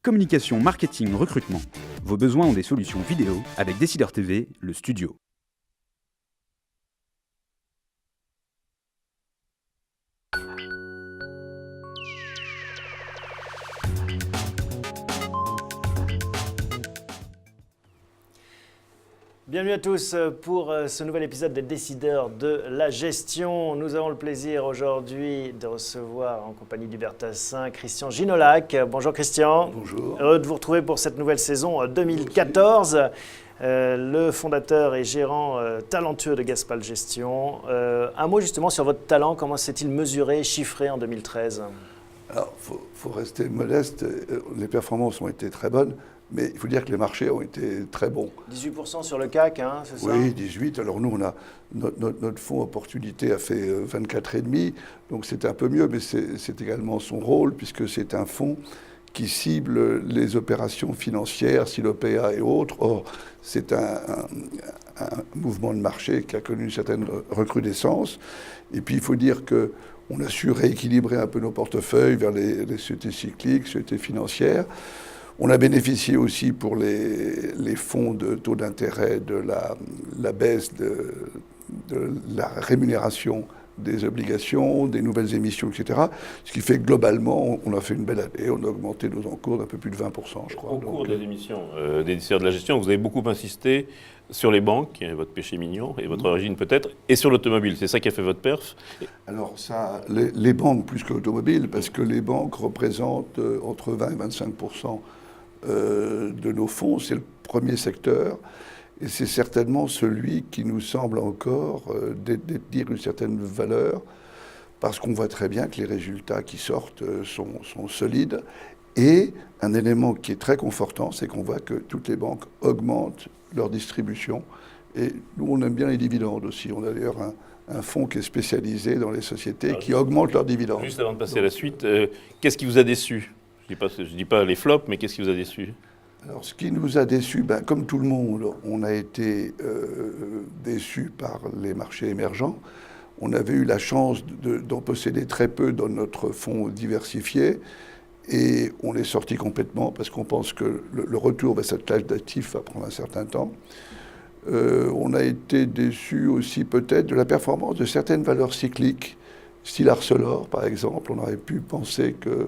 Communication, marketing, recrutement. Vos besoins ont des solutions vidéo avec Décideur TV, le studio. Bienvenue à tous pour ce nouvel épisode des Décideurs de la gestion. Nous avons le plaisir aujourd'hui de recevoir en compagnie du Bertassin Christian Ginollac. Bonjour Christian. Bonjour. Heureux de vous retrouver pour cette nouvelle saison 2014. Le fondateur et gérant talentueux de Gaspal Gestion. Un mot justement sur votre talent, comment s'est-il mesuré, chiffré en 2013 ? Alors, faut rester modeste, les performances ont été très bonnes. Mais il faut dire que les marchés ont été très bons. 18% sur le CAC, hein, c'est ça ? Oui, 18. Alors nous, on a notre fonds opportunité a fait 24,5. Donc c'est un peu mieux, mais c'est également son rôle, puisque c'est un fonds qui cible les opérations financières, Silopea et autres. Or, c'est un mouvement de marché qui a connu une certaine recrudescence. Et puis il faut dire qu'on a su rééquilibrer un peu nos portefeuilles vers les sociétés cycliques, sociétés financières. On a bénéficié aussi pour les fonds de taux d'intérêt de la baisse de la rémunération des obligations, des nouvelles émissions, etc. Ce qui fait que globalement, on a fait une belle année. On a augmenté nos encours d'un peu plus de 20%, je crois. Au cours des émissions des Décideurs de la gestion, vous avez beaucoup insisté sur les banques, qui est votre péché mignon, et votre origine peut-être, et sur l'automobile. C'est ça qui a fait votre perf. Alors ça, les banques plus que l'automobile, parce que les banques représentent entre 20 et 25% de nos fonds, c'est le premier secteur, et c'est certainement celui qui nous semble encore détenir une certaine valeur, parce qu'on voit très bien que les résultats qui sortent sont solides, et un élément qui est très confortant, c'est qu'on voit que toutes les banques augmentent leur distribution, et nous on aime bien les dividendes aussi. On a d'ailleurs un fonds qui est spécialisé dans les sociétés qui augmentent leurs dividendes. Juste avant de passer à la suite, qu'est-ce qui vous a déçu ? Je dis pas les flops, mais qu'est-ce qui vous a déçu ? Alors, ce qui nous a déçus, comme tout le monde, on a été déçus par les marchés émergents. On avait eu la chance d'en posséder très peu dans notre fonds diversifié, et on est sorti complètement parce qu'on pense que le retour vers cette classe d'actifs va prendre un certain temps. On a été déçus aussi peut-être de la performance de certaines valeurs cycliques, style Arcelor par exemple. On aurait pu penser que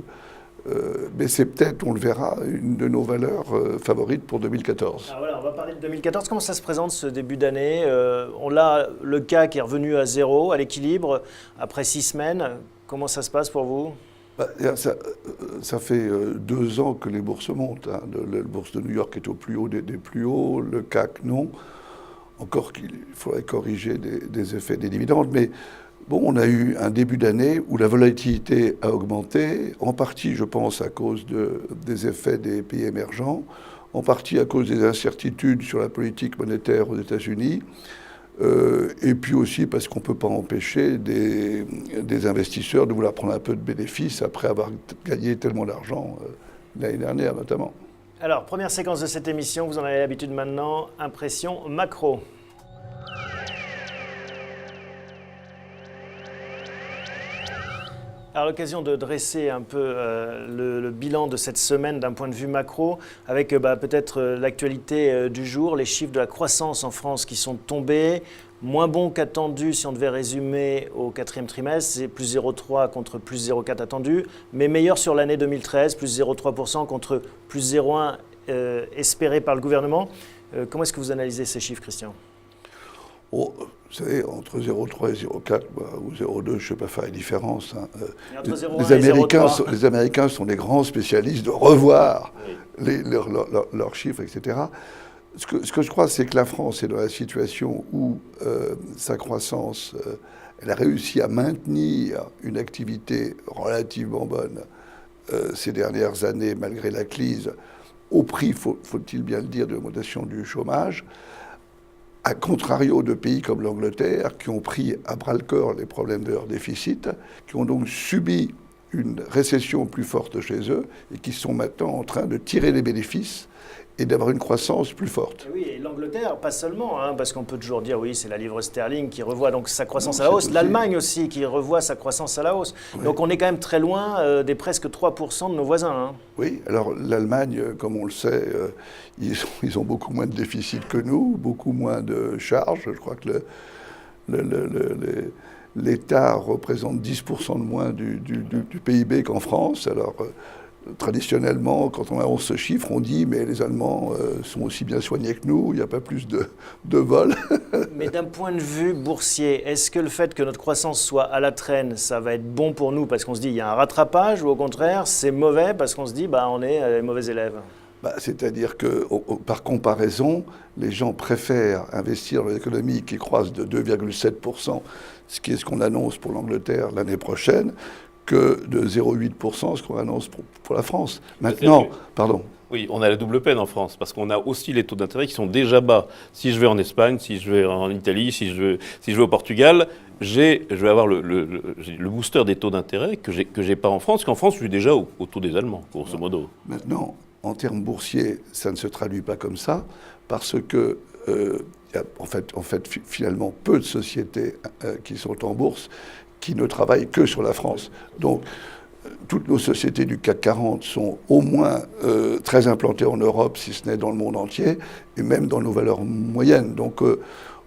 mais c'est peut-être, on le verra, une de nos valeurs favorites pour 2014. Alors voilà, on va parler de 2014. Comment ça se présente ce début d'année ? Le CAC est revenu à zéro, à l'équilibre, après 6 semaines. Comment ça se passe pour vous ? Ça fait 2 ans que les bourses montent. Hein. La bourse de New York est au plus haut des plus hauts, le CAC non. Encore qu'il faudrait corriger des effets des dividendes, mais bon, on a eu un début d'année où la volatilité a augmenté, en partie, je pense, à cause des effets des pays émergents, en partie à cause des incertitudes sur la politique monétaire aux États-Unis, et puis aussi parce qu'on ne peut pas empêcher des investisseurs de vouloir prendre un peu de bénéfices après avoir gagné tellement d'argent l'année dernière, notamment. Alors, première séquence de cette émission, vous en avez l'habitude maintenant, impression macro. Alors, l'occasion de dresser un peu le bilan de cette semaine d'un point de vue macro, avec peut-être l'actualité du jour, les chiffres de la croissance en France qui sont tombés, moins bons qu'attendus si on devait résumer au 4e trimestre, c'est plus 0,3 contre plus 0,4 attendu, mais meilleur sur l'année 2013, plus 0,3% contre plus 0,1 espéré par le gouvernement. Comment est-ce que vous analysez ces chiffres, Christian ? Vous savez, entre 0,3 et 0,4 ou 0,2, je ne sais pas faire la différence. Hein. Les Américains sont des grands spécialistes de revoir leurs chiffres, etc. Ce que je crois, c'est que la France est dans la situation où sa croissance, elle a réussi à maintenir une activité relativement bonne ces dernières années, malgré la crise, au prix, faut-il bien le dire, de l'augmentation du chômage. À contrario de pays comme l'Angleterre, qui ont pris à bras-le-corps les problèmes de leur déficit, qui ont donc subi une récession plus forte chez eux et qui sont maintenant en train de tirer les bénéfices et d'avoir une croissance plus forte. Et oui, et l'Angleterre, pas seulement, parce qu'on peut toujours dire, oui, c'est la livre sterling qui revoit donc sa croissance à la hausse. L'Allemagne aussi qui revoit sa croissance à la hausse. Oui. Donc on est quand même très loin des presque 3% de nos voisins. Oui, alors l'Allemagne, comme on le sait, ils ont beaucoup moins de déficit que nous, beaucoup moins de charges. Je crois que l'État représente 10% de moins du PIB qu'en France. Alors, traditionnellement, quand on annonce ce chiffre, on dit « mais les Allemands sont aussi bien soignés que nous, il n'y a pas plus de vols ». Mais d'un point de vue boursier, est-ce que le fait que notre croissance soit à la traîne, ça va être bon pour nous parce qu'on se dit il y a un rattrapage, ou au contraire, c'est mauvais parce qu'on se dit on est les mauvais élèves? C'est-à-dire que, par comparaison, les gens préfèrent investir dans l'économie qui croisse de 2,7%, ce qui est ce qu'on annonce pour l'Angleterre l'année prochaine, que de 0,8%, ce qu'on annonce pour la France. Maintenant, pardon. Oui, on a la double peine en France, parce qu'on a aussi les taux d'intérêt qui sont déjà bas. Si je vais en Espagne, si je vais en Italie, si je vais au Portugal, je vais avoir le booster des taux d'intérêt que j'ai pas en France, qu'en France, je suis déjà au taux des Allemands, grosso modo. Maintenant, en termes boursiers, ça ne se traduit pas comme ça, parce que, y a en fait, finalement, peu de sociétés qui sont en bourse qui ne travaillent que sur la France. Donc, toutes nos sociétés du CAC 40 sont au moins très implantées en Europe, si ce n'est dans le monde entier, et même dans nos valeurs moyennes. Donc,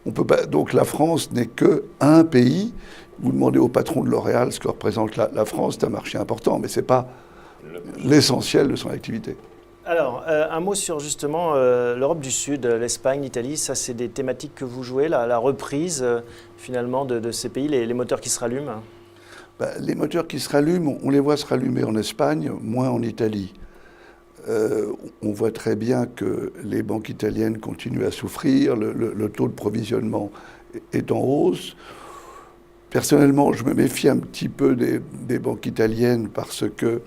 on peut pas, donc la France n'est qu'un pays. Vous demandez au patron de L'Oréal ce que représente la France, c'est un marché important, mais ce n'est pas l'essentiel de son activité. Alors, un mot sur justement l'Europe du Sud, l'Espagne, l'Italie, ça c'est des thématiques que vous jouez, la reprise finalement de ces pays, les moteurs qui se rallument. Les moteurs qui se rallument, on les voit se rallumer en Espagne, moins en Italie. On voit très bien que les banques italiennes continuent à souffrir, le taux de provisionnement est en hausse. Personnellement, je me méfie un petit peu des banques italiennes parce que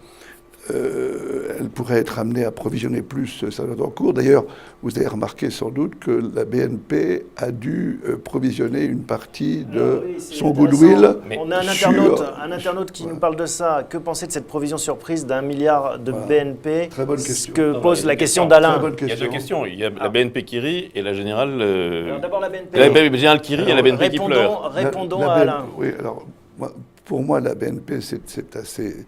elle pourrait être amenée à provisionner plus sa note en cours. D'ailleurs, vous avez remarqué sans doute que la BNP a dû provisionner une partie de son goodwill. On a un internaute qui nous parle de ça. Que penser de cette provision surprise d'1 milliard de BNP? Très bonne question. Ce que pose la question d'Alain. Il y a deux questions. Il y a la BNP qui rit et la générale... Alors d'abord la BNP. La générale qui rit et la BNP qui pleure. Répondons à Alain. Oui, alors pour moi, la BNP, c'est assez...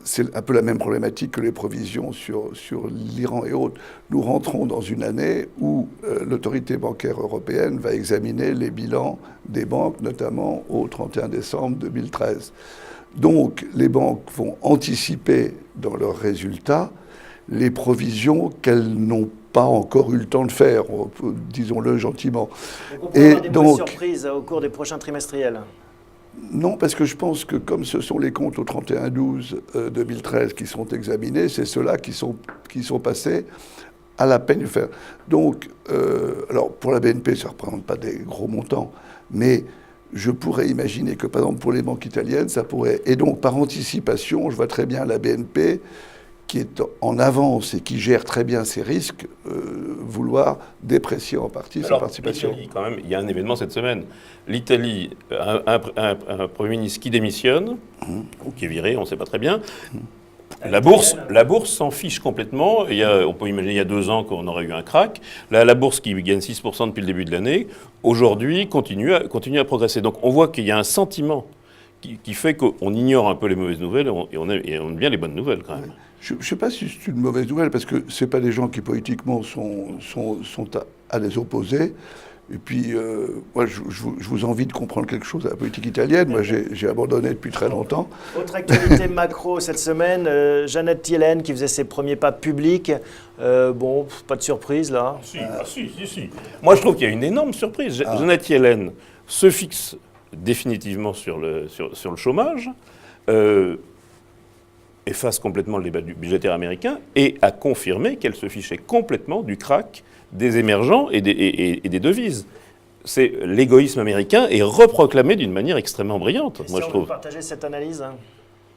c'est un peu la même problématique que les provisions sur l'Iran et autres. Nous rentrons dans une année où l'autorité bancaire européenne va examiner les bilans des banques, notamment au 31 décembre 2013. Donc, les banques vont anticiper dans leurs résultats les provisions qu'elles n'ont pas encore eu le temps de faire, disons-le gentiment. Donc on peut avoir des bonnes surprises au cours des prochains trimestriels? Non, parce que je pense que comme ce sont les comptes au 31-12-2013 qui sont examinés, c'est ceux-là qui sont passés à la peine de faire. Donc, alors pour la BNP, ça ne représente pas des gros montants, mais je pourrais imaginer que, par exemple, pour les banques italiennes, ça pourrait... Et donc, par anticipation, je vois très bien la BNP qui est en avance et qui gère très bien ses risques, vouloir déprécier en partie sa participation. L'Italie, quand même, il y a un événement cette semaine. L'Italie, un Premier ministre qui démissionne, ou qui est viré, on ne sait pas très bien. La bourse s'en fiche complètement. On peut imaginer il y a 2 ans qu'on aurait eu un crack. La bourse qui gagne 6% depuis le début de l'année, aujourd'hui, continue à progresser. Donc on voit qu'il y a un sentiment qui fait qu'on ignore un peu les mauvaises nouvelles et on aime bien les bonnes nouvelles quand même. Je ne sais pas si c'est une mauvaise nouvelle, parce que ce n'est pas des gens qui politiquement sont à les opposer. Et puis, moi, je vous envie de comprendre quelque chose à la politique italienne. Moi, j'ai abandonné depuis très longtemps. Autre actualité macro cette semaine, Janet Yellen qui faisait ses premiers pas publics. Bon, pas de surprise là. Si. Moi, je trouve qu'il y a une énorme surprise. Janet Yellen se fixe définitivement sur le chômage, efface complètement le débat budgétaire américain et a confirmé qu'elle se fichait complètement du crack des émergents et des devises. C'est l'égoïsme américain est reproclamé d'une manière extrêmement brillante, moi je trouve. Vous partagez cette analyse?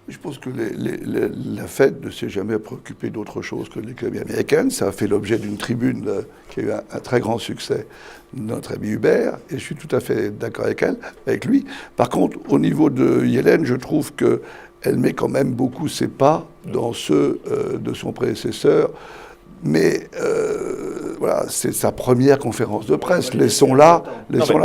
Je pense que la Fed ne s'est jamais préoccupée d'autre chose que de l'économie américaine. Ça a fait l'objet d'une tribune qui a eu un très grand succès de notre ami Hubert, et je suis tout à fait d'accord avec lui. Par contre, au niveau de Yellen, je trouve que elle met quand même beaucoup ses pas dans ceux de son prédécesseur. Mais voilà, c'est sa première conférence de presse. Laissons-la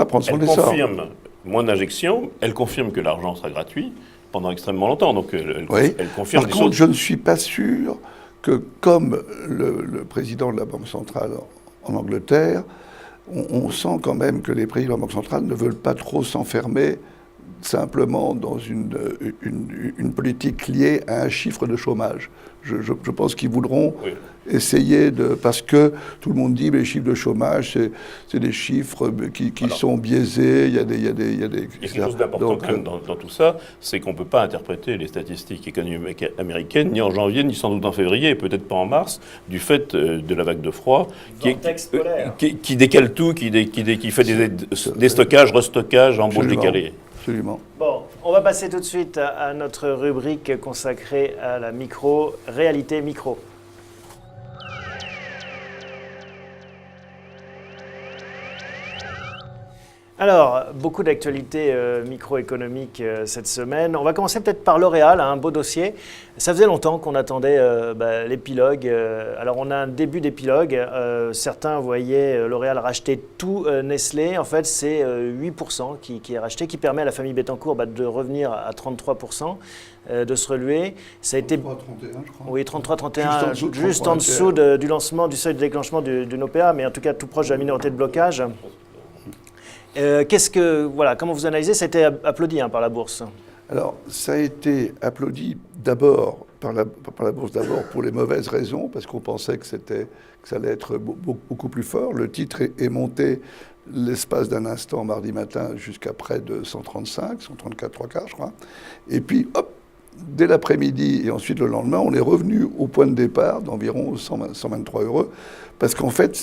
prendre son essor. Elle confirme moins d'injections, elle confirme que l'argent sera gratuit pendant extrêmement longtemps. Donc elle confirme. Par contre, je ne suis pas sûr que, comme le président de la Banque centrale en Angleterre, on sent quand même que les présidents de la Banque centrale ne veulent pas trop s'enfermer simplement dans une politique liée à un chiffre de chômage. Je pense qu'ils voudront essayer parce que tout le monde dit que les chiffres de chômage, c'est des chiffres qui sont biaisés, il y a quelque chose d'important quand même dans tout ça, c'est qu'on ne peut pas interpréter les statistiques économiques américaines ni en janvier, ni sans doute en février, et peut-être pas en mars, du fait de la vague de froid qui décale tout, qui fait des stockages, restockages, embauches décalées. Absolument. Bon, on va passer tout de suite à notre rubrique consacrée à la réalité micro. Alors, beaucoup d'actualités microéconomiques cette semaine. On va commencer peut-être par L'Oréal, un beau dossier. Ça faisait longtemps qu'on attendait l'épilogue. Alors, on a un début d'épilogue. Certains voyaient L'Oréal racheter tout Nestlé. En fait, c'est 8% qui est racheté, qui permet à la famille Bettencourt de revenir à 33%, de se reluer. Ça a été 33-31, je crois. Oui, 33-31, juste en dessous du lancement, du seuil de déclenchement d'une OPA, mais en tout cas tout proche de la minorité de blocage. Comment vous analysez? Ça a été applaudi par la bourse. Alors, ça a été applaudi d'abord par la bourse, pour les mauvaises raisons, parce qu'on pensait que ça allait être beaucoup plus fort. Le titre est monté l'espace d'un instant mardi matin jusqu'à près de 135, 134, 3 quarts, je crois. Et puis, hop, dès l'après-midi et ensuite le lendemain, on est revenu au point de départ d'environ 123 €, parce qu'en fait,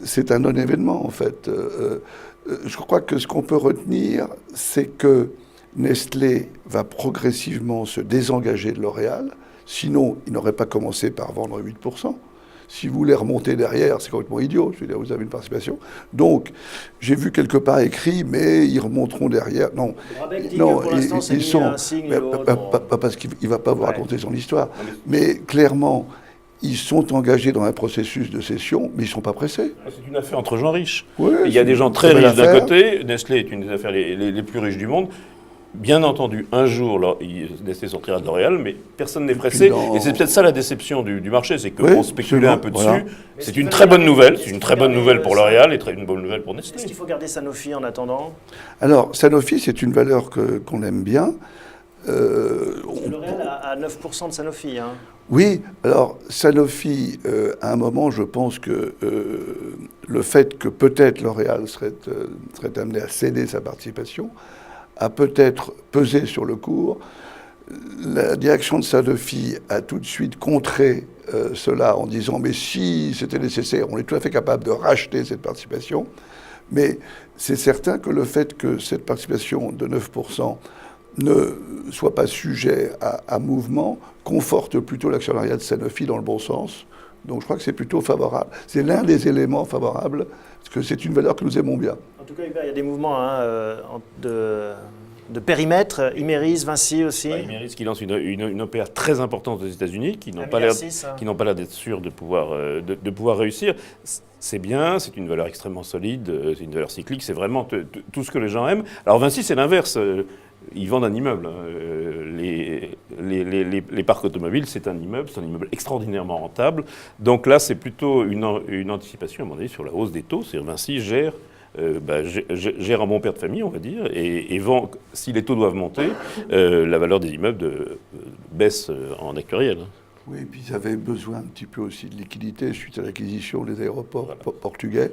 c'est un non-événement, en fait. Je crois que ce qu'on peut retenir, c'est que Nestlé va progressivement se désengager de L'Oréal. Sinon, il n'aurait pas commencé par vendre 8%. Si vous voulez remonter derrière, c'est complètement idiot. Je veux dire, vous avez une participation. Donc, j'ai vu quelque part écrit, mais ils remonteront derrière. Non, ils sont. Pas parce qu'il ne va pas vous raconter son histoire. Mais clairement, ils sont engagés dans un processus de cession, mais ils ne sont pas pressés. C'est une affaire entre gens riches. Oui, il y a des gens très riches d'un côté. Nestlé est une des affaires les plus riches du monde. Bien entendu, un jour, Nestlé sortira de L'Oréal, mais personne n'est pressé. Et c'est peut-être ça la déception du marché, c'est qu'on spéculait un peu dessus. Voilà. C'est une très bonne nouvelle. C'est une très bonne nouvelle pour L'Oréal et une bonne nouvelle pour Nestlé. Est-ce qu'il faut garder Sanofi en attendant? Alors, Sanofi, c'est une valeur qu'on aime bien. L'Oréal a 9% de Sanofi. Oui, alors Sanofi, à un moment, je pense que le fait que peut-être L'Oréal serait amené à céder sa participation a peut-être pesé sur le cours. La direction de Sanofi a tout de suite contré cela en disant « mais si c'était nécessaire, on est tout à fait capable de racheter cette participation ». Mais c'est certain que le fait que cette participation de 9% ne soit pas sujet à mouvement, conforte plutôt l'actionnariat de Sanofi dans le bon sens. Donc je crois que c'est plutôt favorable. C'est l'un des éléments favorables, parce que c'est une valeur que nous aimons bien. En tout cas, Hubert, il y a des mouvements de périmètre. Imerys, Vinci aussi. Imerys qui lance une OPA très importante aux États-Unis, qui n'ont pas l'air d'être sûrs de pouvoir réussir. C'est bien, c'est une valeur extrêmement solide, c'est une valeur cyclique, c'est vraiment tout ce que les gens aiment. Alors Vinci, c'est l'inverse. Ils vendent un immeuble. Les parcs automobiles, c'est un immeuble extraordinairement rentable. Donc là, c'est plutôt une anticipation, à mon avis, sur la hausse des taux. C'est Vinci gère un bon père de famille, on va dire, et vend, si les taux doivent monter, la valeur des immeubles baisse en actuariel. Oui, et puis ils avaient besoin un petit peu aussi de liquidité suite à l'acquisition des aéroports portugais.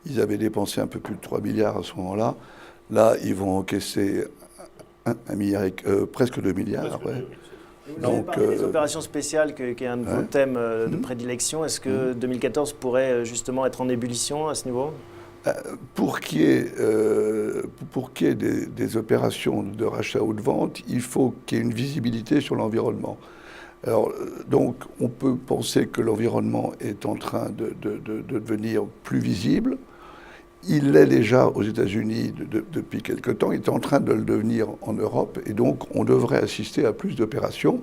Ils avaient dépensé un peu plus de 3 milliards à ce moment-là. Là, ils vont encaisser presque 2 milliards. Vous avez parlé des opérations spéciales, qui est un de vos thèmes de prédilection. Est-ce que 2014 pourrait justement être en ébullition à ce niveau ? Pour qu'il y ait des opérations de rachat ou de vente, il faut qu'il y ait une visibilité sur l'environnement. Alors, donc, on peut penser que l'environnement est en train de devenir plus visible. Il l'est déjà aux États-Unis depuis quelque temps, il est en train de le devenir en Europe, et donc on devrait assister à plus d'opérations,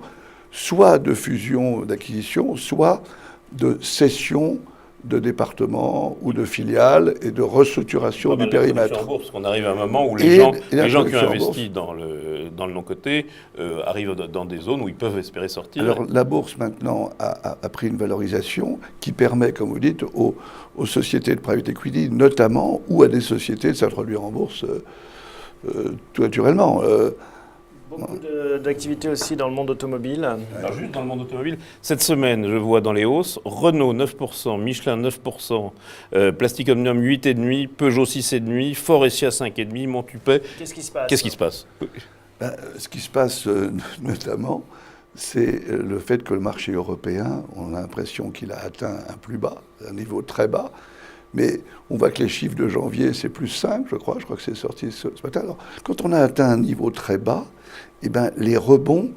soit de fusion, d'acquisition, soit de cession de départements ou de filiales et de restructuration du périmètre. En bourse, on arrive à un moment où les gens qui ont investi dans le non-coté arrivent dans des zones où ils peuvent espérer sortir. Alors la bourse maintenant a pris une valorisation qui permet, comme vous dites, aux sociétés de private equity notamment, ou à des sociétés de s'introduire en bourse tout naturellement. Beaucoup d'activités aussi dans le monde automobile. Alors juste dans le monde automobile, cette semaine, je vois dans les hausses, Renault 9%, Michelin 9%, Plastic Omnium 8,5%, Peugeot 6,5%, Faurecia 5,5%, Montupet. Qu'est-ce qui se passe? Qu'est-ce qui se passe? Ce qui se passe notamment, c'est le fait que le marché européen, on a l'impression qu'il a atteint un plus bas, un niveau très bas. Mais on voit que les chiffres de janvier, c'est plus 5, je crois que c'est sorti ce matin. Alors, quand on a atteint un niveau très bas, eh ben, les rebonds,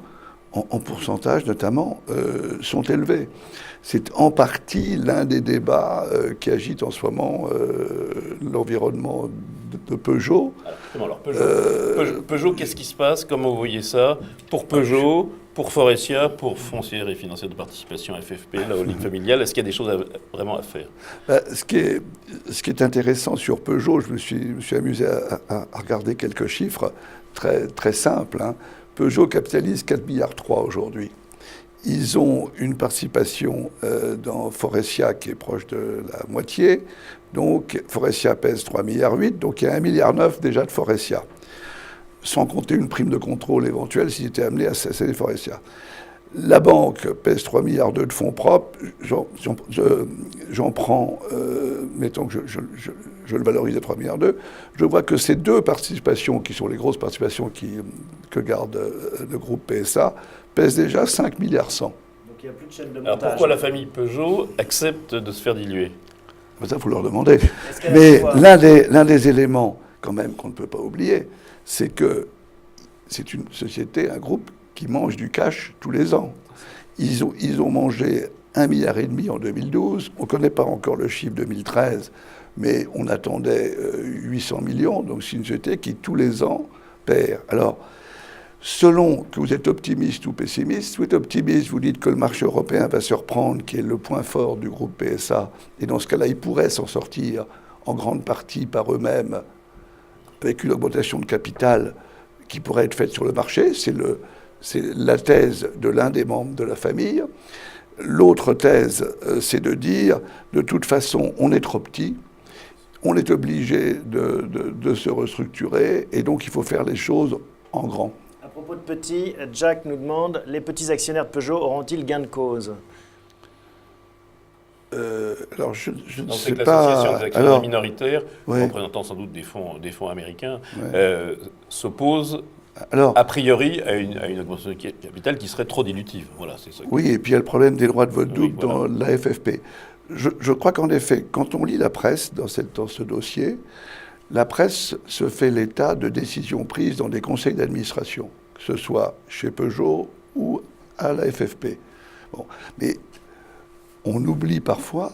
en pourcentage notamment, sont élevés. C'est en partie l'un des débats qui agite en ce moment l'environnement de Peugeot. Alors Peugeot, qu'est-ce qui se passe? Comment vous voyez ça? Pour Peugeot, pour Faurecia, pour Foncière et Financière de Participation FFP, la holding familiale, est-ce qu'il y a des choses vraiment à faire? Ce qui est intéressant sur Peugeot, je me suis amusé à regarder quelques chiffres très, très simples. Hein. Peugeot capitalise 4,3 milliards aujourd'hui. Ils ont une participation dans Faurecia qui est proche de la moitié. Donc Faurecia pèse 3,8 milliards, donc il y a 1,9 milliard déjà de Faurecia. Sans compter une prime de contrôle éventuelle s'ils étaient amenés à céder Faurecia. La banque pèse 3,2 milliards de fonds propres. J'en prends, mettons que je le valorise à 3,2 milliards. Je vois que ces deux participations, qui sont les grosses participations que garde le groupe PSA, pèsent déjà 5,1 milliards. Donc il n'y a plus de chaîne de montage. Alors pourquoi la famille Peugeot accepte de se faire diluer? Ça, il faut leur demander. Mais l'un des éléments, quand même, qu'on ne peut pas oublier, c'est que c'est une société, un groupe qui mange du cash tous les ans. Ils ont mangé 1,5 milliard en 2012. On ne connaît pas encore le chiffre 2013, mais on attendait 800 millions. Donc c'est une société qui, tous les ans, perd. Alors, selon que vous êtes optimiste ou pessimiste, si vous êtes optimiste, vous dites que le marché européen va se reprendre, qui est le point fort du groupe PSA. Et dans ce cas-là, ils pourraient s'en sortir en grande partie par eux-mêmes, avec une augmentation de capital qui pourrait être faite sur le marché. C'est la thèse de l'un des membres de la famille. L'autre thèse, c'est de dire, de toute façon, on est trop petit, on est obligé de se restructurer, et donc il faut faire les choses en grand. À propos de petits, Jack nous demande, les petits actionnaires de Peugeot auront-ils gain de cause? Alors, je ne sais que pas. L'association des actionnaires minoritaires, ouais. représentant sans doute des fonds américains, Ouais. S'oppose a priori à une augmentation de capital qui serait trop dilutive. Voilà, c'est ça. Oui, et puis il y a le problème des droits de vote double dans la FFP. Je crois qu'en effet, quand on lit la presse dans ce dossier, la presse se fait l'état de décisions prises dans des conseils d'administration, que ce soit chez Peugeot ou à la FFP. Bon, mais on oublie parfois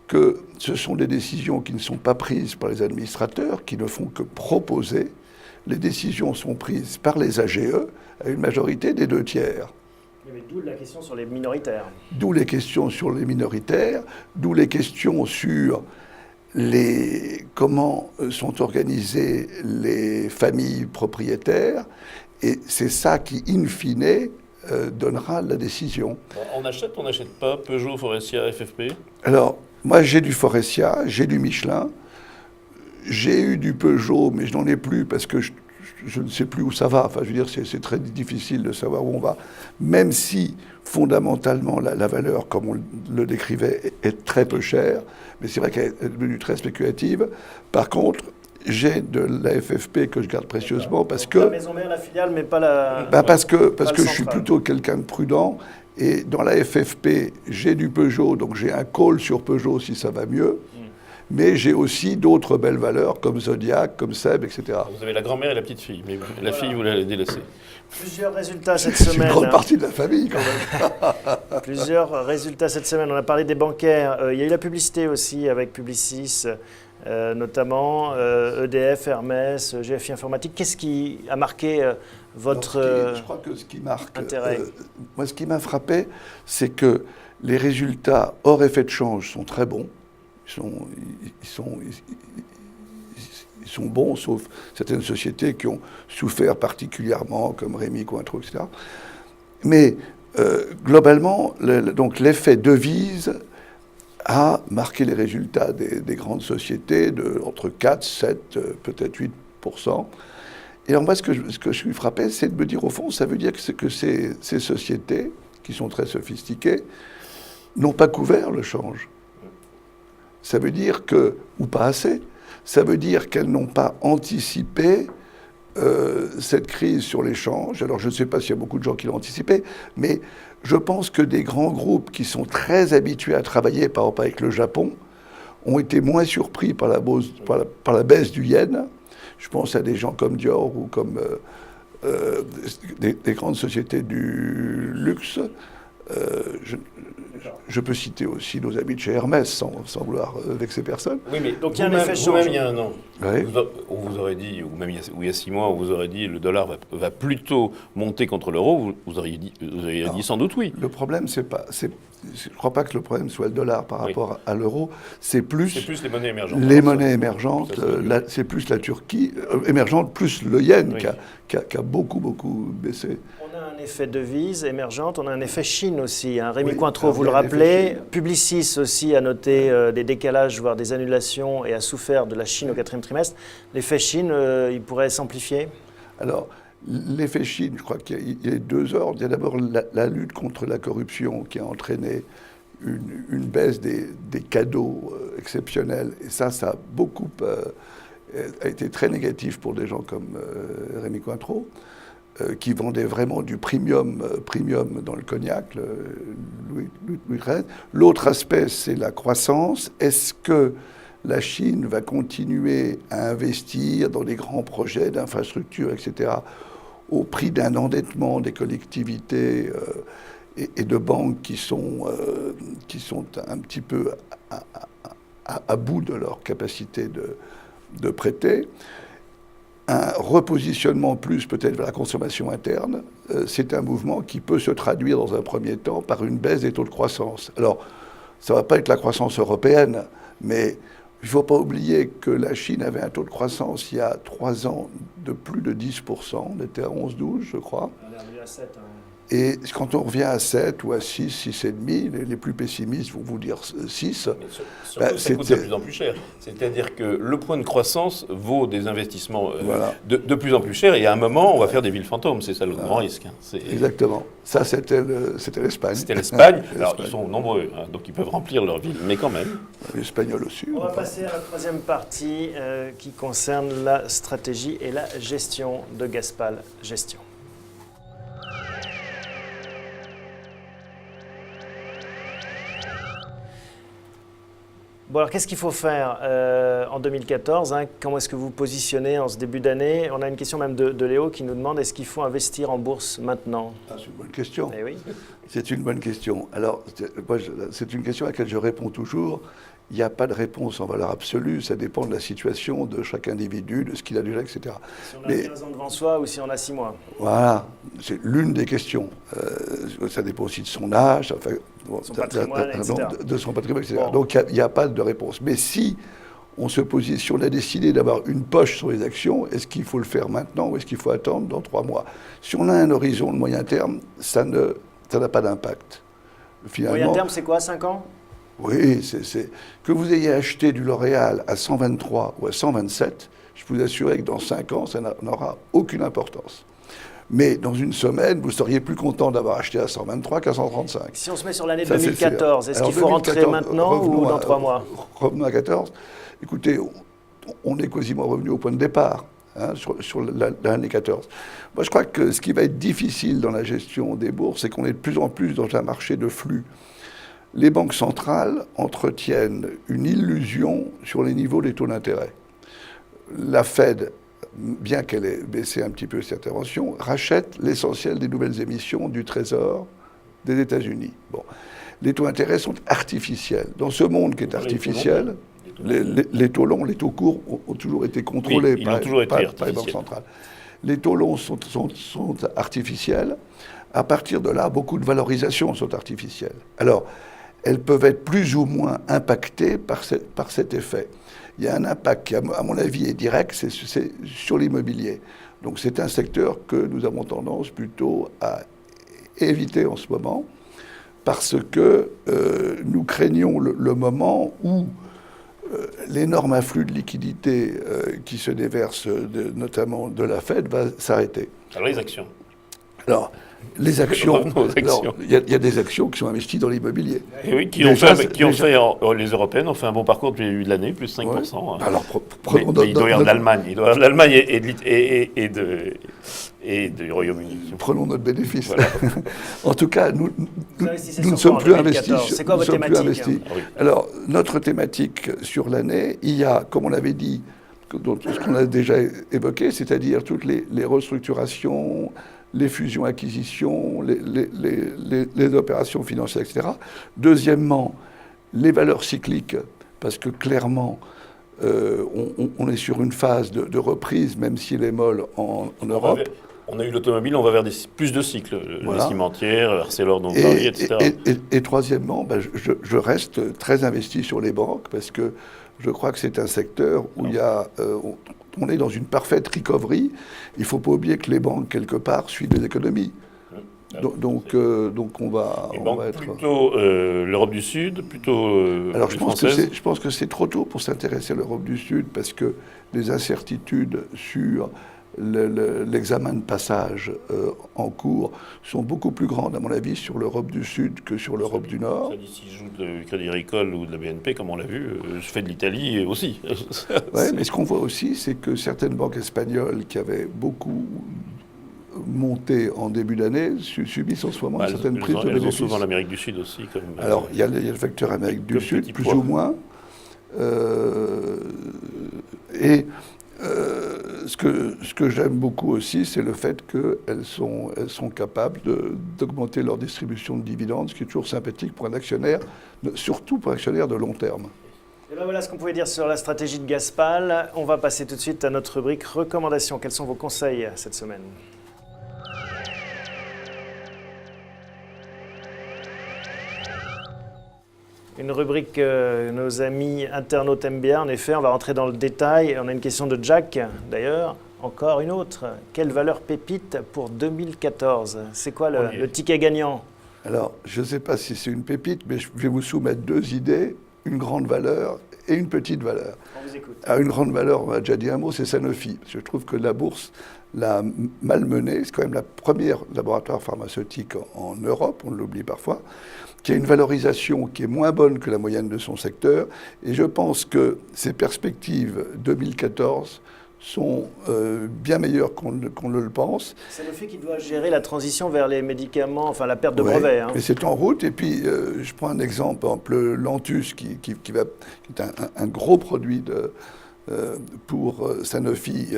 que ce sont des décisions qui ne sont pas prises par les administrateurs, qui ne font que proposer. Les décisions sont prises par les AGE à une majorité des 2/3. Mais d'où la question sur les minoritaires. D'où les questions sur les minoritaires, d'où les questions sur comment sont organisées les familles propriétaires. Et c'est ça qui, in fine, donnera la décision. On n'achète pas Peugeot, Faurecia, FFP? Alors, moi j'ai du Faurecia, j'ai du Michelin, j'ai eu du Peugeot, mais je n'en ai plus parce que je ne sais plus où ça va. Enfin, je veux dire, c'est très difficile de savoir où on va. Même si, fondamentalement, la valeur, comme on le décrivait, est très peu chère, mais c'est vrai qu'elle est devenue très spéculative. Par contre, j'ai de la FFP que je garde précieusement parce que... La maison mère, la filiale, mais pas la... Parce que je suis plutôt quelqu'un de prudent. Et dans la FFP, j'ai du Peugeot, donc j'ai un call sur Peugeot si ça va mieux. Mais j'ai aussi d'autres belles valeurs comme Zodiac, comme Seb, etc. Vous avez la grand-mère et la petite-fille, mais la fille, vous l'avez délaissée. Plusieurs résultats cette C'est une semaine. grande partie de la famille quand même. Plusieurs résultats cette semaine. On a parlé des bancaires. Il y a eu la publicité aussi avec Publicis, notamment EDF, Hermès, GFI Informatique. Qu'est-ce qui a marqué votre Je crois que ce qui marque, intérêt moi, ce qui m'a frappé, c'est que les résultats hors effet de change sont très bons. Ils sont bons, sauf certaines sociétés qui ont souffert particulièrement, comme Rémy Cointreau, etc. Mais globalement, donc l'effet devise a marqué les résultats des grandes sociétés de entre 4, 7, peut-être 8%. Et alors moi, ce que je suis frappé, c'est de me dire, au fond, ça veut dire que ces sociétés, qui sont très sophistiquées, n'ont pas couvert le change. Ça veut dire que, ou pas assez, ça veut dire qu'elles n'ont pas anticipé cette crise sur l'échange. Alors je ne sais pas s'il y a beaucoup de gens qui l'ont anticipé, mais je pense que des grands groupes qui sont très habitués à travailler, par exemple avec le Japon, ont été moins surpris par la baisse du yen. Je pense à des gens comme Dior ou comme des grandes sociétés du luxe. Je peux citer aussi nos amis de chez Hermès, sans vouloir vexer personne. Oui, mais donc il y a un effet change. Vous-même, il y a un an, Oui. on vous aurait dit, ou même il y a 6 mois, on vous aurait dit le dollar va plutôt monter contre l'euro, vous auriez dit sans doute oui. Le problème, je ne crois pas que le problème soit le dollar par rapport à l'euro, c'est plus les monnaies émergentes. les monnaies émergentes, c'est plus la Turquie émergente, plus le yen qui a beaucoup baissé. On a un effet devise émergente, on a un effet Chine aussi. Hein. Rémy Oui, Cointreau, vous le il y a rappelez. Publicis aussi a noté des décalages, voire des annulations, et a souffert de la Chine au 4e trimestre. L'effet Chine, il pourrait s'amplifier? Alors, l'effet Chine, je crois qu'il y a 2 ordres. Il y a d'abord la lutte contre la corruption qui a entraîné une baisse des cadeaux exceptionnels. Et ça a beaucoup a été très négatif pour des gens comme Rémy Cointreau, qui vendaient vraiment du premium dans le cognac, Louis XIII. L'autre aspect, c'est la croissance. Est-ce que la Chine va continuer à investir dans des grands projets d'infrastructures, etc., au prix d'un endettement des collectivités et de banques qui sont un petit peu à bout de leur capacité de prêter? Un repositionnement plus peut-être vers la consommation interne, c'est un mouvement qui peut se traduire dans un premier temps par une baisse des taux de croissance. Alors, ça ne va pas être la croissance européenne, mais il ne faut pas oublier que la Chine avait un taux de croissance il y a 3 ans de plus de 10%, on était à 11-12 je crois. On est revenu à 7. Hein. Et quand on revient à 7 ou à 6, 6,5, les plus pessimistes vont vous dire 6. Surtout, ça coûte de plus en plus cher. C'est-à-dire que le point de croissance vaut des investissements de plus en plus chers. Et à un moment, on va faire des villes fantômes. C'est ça le grand risque. Hein. Exactement. Ça, c'était l'Espagne. C'était l'Espagne. Alors, ils sont nombreux, hein, donc ils peuvent remplir leur ville. Mais quand même. Les Espagnols aussi. On va passer à la 3e partie qui concerne la stratégie et la gestion de Gaspal Gestion. Bon, alors qu'est-ce qu'il faut faire en 2014 hein? Comment est-ce que vous vous positionnez en ce début d'année? On a une question même de Léo qui nous demande est-ce qu'il faut investir en bourse maintenant? C'est une bonne question. Eh oui. C'est une bonne question. Alors, c'est une question à laquelle je réponds toujours. Il n'y a pas de réponse en valeur absolue, ça dépend de la situation de chaque individu, de ce qu'il a déjà, etc. Si on a 15 ans devant soi ou si on a 6 mois. Voilà, c'est l'une des questions. Ça dépend aussi de son âge, enfin, son patrimoine, etc. De son patrimoine, etc. Bon. Donc il n'y a pas de réponse. Mais si on se positionne, on a décidé d'avoir une poche sur les actions, est-ce qu'il faut le faire maintenant ou est-ce qu'il faut attendre dans 3 mois? Si on a un horizon de moyen terme, ça n'a pas d'impact. Finalement, moyen terme, c'est quoi, 5 ans? Oui, c'est que vous ayez acheté du L'Oréal à 123 ou à 127, je peux vous assurer que dans 5 ans, ça n'aura aucune importance. Mais dans une semaine, vous seriez plus content d'avoir acheté à 123 qu'à 135. Si on se met sur l'année 2014, est-ce qu'il faut rentrer maintenant ou dans 3 mois? Revenons à 14. Écoutez, on est quasiment revenu au point de départ hein, sur l'année 14. Moi, je crois que ce qui va être difficile dans la gestion des bourses, c'est qu'on est de plus en plus dans un marché de flux. les banques centrales entretiennent une illusion sur les niveaux des taux d'intérêt. La Fed, bien qu'elle ait baissé un petit peu ses interventions, rachète l'essentiel des nouvelles émissions du Trésor des États-Unis. Bon. Les taux d'intérêt sont artificiels. Dans ce monde qui est artificiel, les taux longs, les taux courts ont toujours été contrôlés par les banques centrales. Les taux longs sont artificiels. À partir de là, beaucoup de valorisations sont artificielles. Alors, elles peuvent être plus ou moins impactées par cet effet. Il y a un impact qui, à mon avis, est direct, c'est sur l'immobilier. Donc c'est un secteur que nous avons tendance plutôt à éviter en ce moment, parce que nous craignons le moment où l'énorme afflux de liquidités qui se déverse, notamment de la Fed, va s'arrêter. Alors les actions. Alors, les actions, il y a des actions qui sont investies dans l'immobilier. Et oui, les Européennes ont fait un bon parcours depuis le début de l'année, plus 5%. Ouais. Alors, il doit y avoir de l'Allemagne. Il doit y avoir de l'Allemagne et du Royaume-Uni. Prenons notre bénéfice. Voilà. En tout cas, nous ne sommes plus investis. C'est quoi votre thématique oui. Alors, notre thématique sur l'année, il y a, comme on l'avait dit, ce qu'on a déjà évoqué, c'est-à-dire toutes les restructurations, les fusions-acquisitions, les opérations financières, etc. Deuxièmement, les valeurs cycliques, parce que clairement, on est sur une phase de reprise, même si elle est molle en Europe. On a eu l'automobile, on va vers plus de cycles, voilà. Les cimentières, Arcelor, dont Paris, etc. Et troisièmement, je reste très investi sur les banques, parce que je crois que c'est un secteur où il y a... on est dans une parfaite recovery. Il ne faut pas oublier que les banques, quelque part, suivent les économies. Donc on va être... Plutôt l'Europe du Sud, plutôt alors je pense que c'est trop tôt pour s'intéresser à l'Europe du Sud, parce que les incertitudes sur l'examen de passage en cours sont beaucoup plus grandes, à mon avis, sur l'Europe du Sud que sur l'Europe du Nord. Ça dit, si je joue de Crédit Agricole ou de la BNP, comme on l'a vu, je fais de l'Italie aussi. Oui, mais ce qu'on voit aussi, c'est que certaines banques espagnoles qui avaient beaucoup monté en début d'année subissent en ce moment certaines prises de bénéfices. Elles ont souvent l'Amérique du Sud aussi. Alors, il y a le facteur Amérique du Sud, plus ou moins. Ce que j'aime beaucoup aussi, c'est le fait qu'elles sont capables d'augmenter leur distribution de dividendes, ce qui est toujours sympathique pour un actionnaire, surtout pour un actionnaire de long terme. Et ben voilà ce qu'on pouvait dire sur la stratégie de Gaspal. On va passer tout de suite à notre rubrique recommandations. Quels sont vos conseils cette semaine ? Une rubrique que nos amis internautes aiment bien, en effet, on va rentrer dans le détail. On a une question de Jack, d'ailleurs. Encore une autre. Quelle valeur pépite pour 2014 ? C'est quoi le ticket gagnant ? Alors, je ne sais pas si c'est une pépite, mais je vais vous soumettre deux idées, une grande valeur et une petite valeur. On vous écoute. Une grande valeur, on a déjà dit un mot, c'est Sanofi. Je trouve que la bourse l'a malmenée. C'est quand même la première laboratoire pharmaceutique en Europe, on l'oublie parfois, qui a une valorisation qui est moins bonne que la moyenne de son secteur. Et je pense que ses perspectives 2014 sont bien meilleures qu'on ne le pense. C'est le fait qu'il doit gérer la transition vers les médicaments, enfin la perte de brevets. Mais c'est en route. Et puis, je prends un exemple, Lantus, qui est un gros produit pour Sanofi,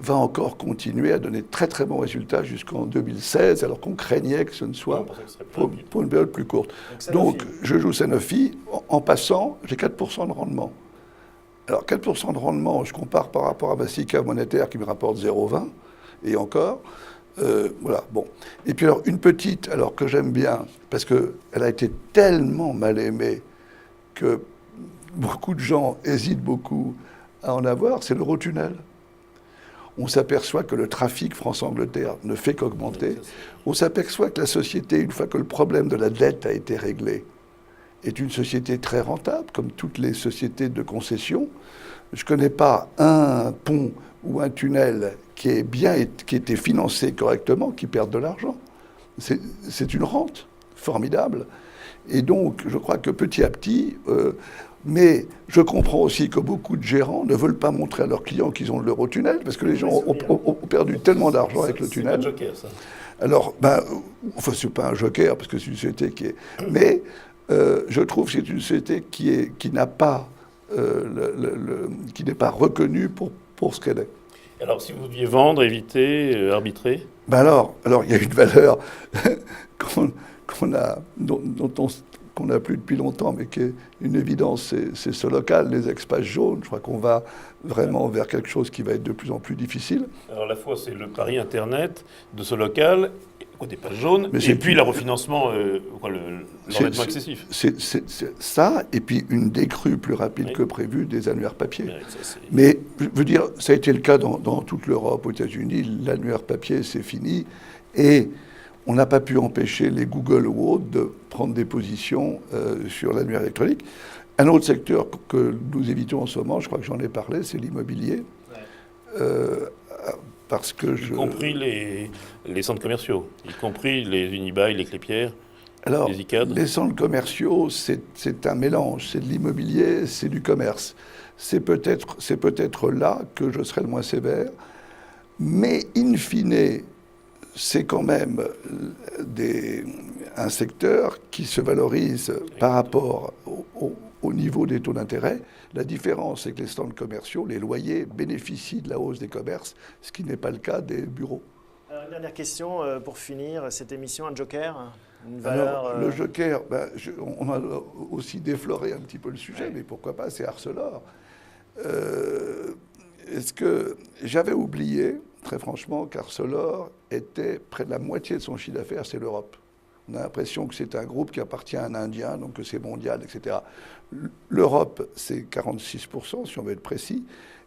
va encore continuer à donner très très bons résultats jusqu'en 2016, alors qu'on craignait que ce ne soit pour une période plus courte. Donc, je joue Sanofi. En passant, j'ai 4% de rendement. Alors, 4% de rendement, je compare par rapport à ma SICAV monétaire qui me rapporte 0,20, et encore. Voilà, bon. Et puis alors, une petite, alors que j'aime bien, parce qu'elle a été tellement mal aimée que beaucoup de gens hésitent beaucoup à en avoir, c'est l'Eurotunnel. On s'aperçoit que le trafic France-Angleterre ne fait qu'augmenter. On s'aperçoit que la société, une fois que le problème de la dette a été réglé, est une société très rentable, comme toutes les sociétés de concession. Je ne connais pas un pont ou un tunnel qui était financé correctement, qui perde de l'argent. C'est une rente formidable. Et donc, je crois que petit à petit... mais je comprends aussi que beaucoup de gérants ne veulent pas montrer à leurs clients qu'ils ont l'Eurotunnel, parce que les gens ont perdu tellement d'argent avec le tunnel. C'est pas un joker, ça. Alors, enfin, c'est pas un joker, parce que c'est une société qui est... Mais je trouve que c'est une société qui n'est pas reconnue pour ce qu'elle est. Alors, si vous deviez vendre, éviter, arbitrer? Ben alors, il y a une valeur qu'on n'a plus depuis longtemps, mais qui est une évidence, c'est ce local, les espaces jaunes. Je crois qu'on va vraiment vers quelque chose qui va être de plus en plus difficile. Alors, à la fois, c'est le pari Internet de ce local, des pages jaunes, mais et puis le refinancement, l'endettement excessif. C'est ça, et puis une décrue plus rapide Oui. que prévu des annuaires papier. Ça, Mais je veux dire, ça a été le cas dans toute l'Europe, aux États-Unis, l'annuaire papier, c'est fini, et on n'a pas pu empêcher les Google ou autres de prendre des positions sur l'annuaire électronique. Un autre secteur que nous évitons en ce moment, je crois que j'en ai parlé, c'est l'immobilier. Ouais. Parce que y compris les centres commerciaux, y compris les Unibail, les Clépierre, les ICAD. Les centres commerciaux, c'est un mélange. C'est de l'immobilier, c'est du commerce. C'est peut-être là que je serai le moins sévère. Mais in fine, c'est quand même un secteur qui se valorise par rapport au niveau des taux d'intérêt. La différence, c'est que les stands commerciaux, les loyers bénéficient de la hausse des commerces, ce qui n'est pas le cas des bureaux. Alors, une dernière question pour finir cette émission, un joker, une valeur... Alors, le joker, on a aussi défloré un petit peu le sujet, ouais. Mais pourquoi pas, c'est Arcelor. Est-ce que j'avais oublié, très franchement, qu'Arcelor était près de la moitié de son chiffre d'affaires, c'est l'Europe. On a l'impression que c'est un groupe qui appartient à un Indien, donc que c'est mondial, etc. L'Europe, c'est 46%, si on veut être précis,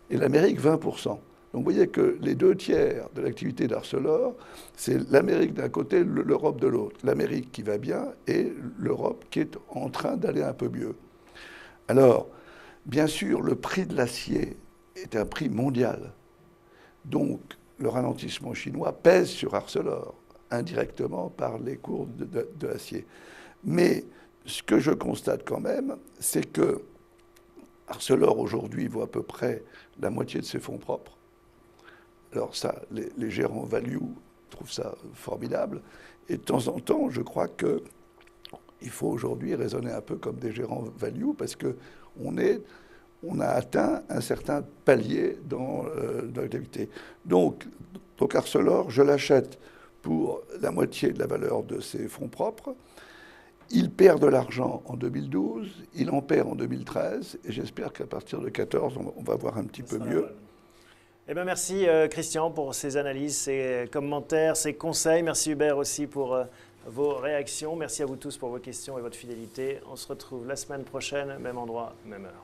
et l'Amérique, 20%. Donc vous voyez que les 2/3 de l'activité d'Arcelor, c'est l'Amérique d'un côté, l'Europe de l'autre. L'Amérique qui va bien et l'Europe qui est en train d'aller un peu mieux. Alors, bien sûr, le prix de l'acier est un prix mondial. Donc, le ralentissement chinois pèse sur Arcelor, indirectement par les cours de l'acier. Mais ce que je constate quand même, c'est que Arcelor, aujourd'hui, vaut à peu près la moitié de ses fonds propres. Alors ça, les gérants value trouvent ça formidable. Et de temps en temps, je crois qu'il faut aujourd'hui raisonner un peu comme des gérants value, parce qu'on a atteint un certain palier dans l'activité. Donc Arcelor, je l'achète pour la moitié de la valeur de ses fonds propres. Il perd de l'argent en 2012, il en perd en 2013, et j'espère qu'à partir de 2014, on va voir un petit peu mieux. Eh bien, merci Christian pour ces analyses, ces commentaires, ces conseils. Merci Hubert aussi pour vos réactions. Merci à vous tous pour vos questions et votre fidélité. On se retrouve la semaine prochaine, même endroit, même heure.